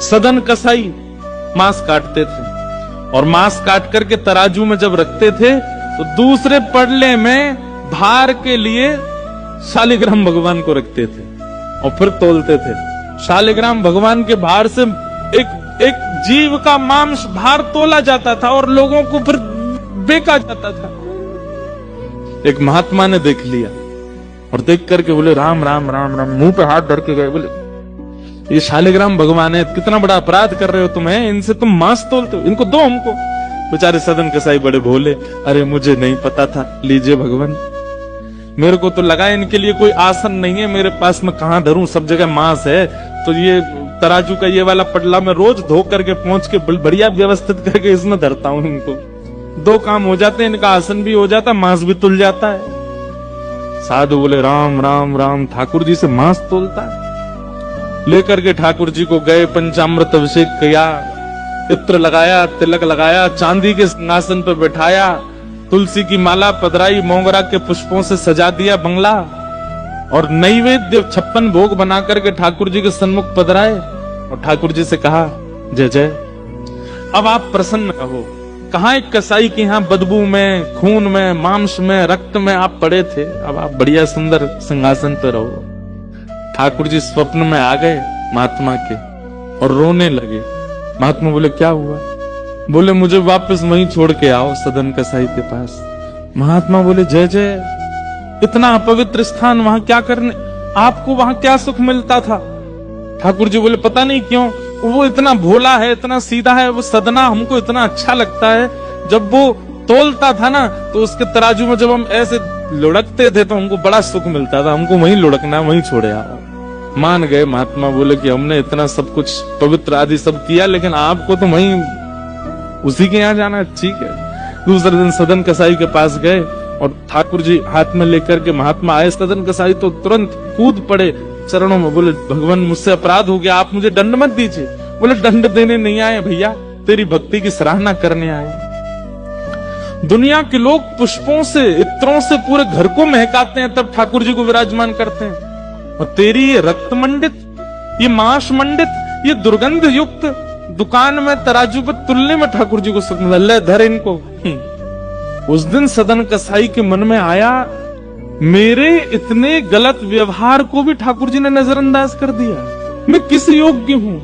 सदन कसाई मांस काटते थे और मांस काट करके तराजू में जब रखते थे तो दूसरे पड़ले में भार के लिए शालिग्राम भगवान को रखते थे और फिर तोलते थे। शालिग्राम भगवान के भार से एक जीव का मांस भार तोला जाता था और लोगों को फिर बेचा जाता था। एक महात्मा ने देख लिया और देख करके बोले राम राम राम राम, मुंह पे हाथ धर के गए, बोले ये शालिग्राम भगवान है, कितना बड़ा अपराध कर रहे हो तुम, है इनसे तुम मांस तोलते हो, इनको दो हमको। बेचारे सदन कसाई बड़े भोले, अरे मुझे नहीं पता था, लीजिए भगवान, मेरे को तो लगा इनके लिए कोई आसन नहीं है मेरे पास, मैं कहां धरूं, सब जगह मांस है, तो ये तराजू का ये वाला पटला मैं रोज धो करके पहुंच के बढ़िया व्यवस्थित करके इसमें धरता हूं, इनको दो काम हो जाते हैं, इनका आसन भी हो जाता, मांस भी तुल जाता है। साधु बोले राम राम राम, ठाकुर जी से मांस तोलता है। लेकर के ठाकुर जी को गए, पंचामृत अभिषेक किया, इत्र लगाया, तिलक लगाया, चांदी के सिंहासन पर बैठाया, तुलसी की माला पधराई, मोगरा के पुष्पों से सजा दिया बंगला और नैवेद्य 56 भोग बना करके ठाकुर जी के सन्मुख पधराए और ठाकुर जी से कहा जय जय। अब आप प्रसन्न रहो। कहां एक कसाई के यहाँ बदबू में, खून में, मांस में, रक्त में आप पड़े थे, अब आप बढ़िया सुंदर सिंहासन पर रहो। ठाकुर जी स्वप्न में आ गए महात्मा के और रोने लगे। महात्मा बोले क्या हुआ? बोले मुझे वापस वहीं छोड़ के आओ, सदन कसाई के पास। महात्मा बोले जय जय, इतना अपवित्र स्थान वहां क्या करने, आपको वहां क्या सुख मिलता था? ठाकुर जी बोले पता नहीं क्यों, वो इतना भोला है, इतना सीधा है, वो सदना हमको इतना अच्छा लगता है। जब वो तोलता था ना तो उसके तराजू में जब हम ऐसे लुढ़कते थे तो हमको बड़ा सुख मिलता था, हमको वहीं लुढ़कना, वहीं छोड़े आओ। मान गए महात्मा, बोले कि हमने इतना सब कुछ पवित्र आदि सब किया, लेकिन आपको तो वहीं उसी के यहाँ जाना, ठीक है। दूसरे दिन सदन कसाई के पास गए और ठाकुर जी हाथ में लेकर के महात्मा आए। सदन कसाई तो तुरंत कूद पड़े चरणों में, बोले भगवान मुझसे अपराध हो गया, आप मुझे दंड मत दीजिए। बोले दंड देने नहीं आए भैया, तेरी भक्ति की सराहना करने आए। दुनिया के लोग पुष्पों से, इत्रों से पूरे घर को महकाते हैं, तब ठाकुर जी को विराजमान करते हैं, और तेरी ये रक्त मंडित, ये मांस मंडित, ये दुर्गंध युक्त दुकान में तराजू पर तुलने में ठाकुर जी को सुख मिला, ले धर इनको। उस दिन सदन कसाई के मन में आया, मेरे इतने गलत व्यवहार को भी ठाकुर जी ने नजरअंदाज कर दिया, मैं किस योग्य हूं?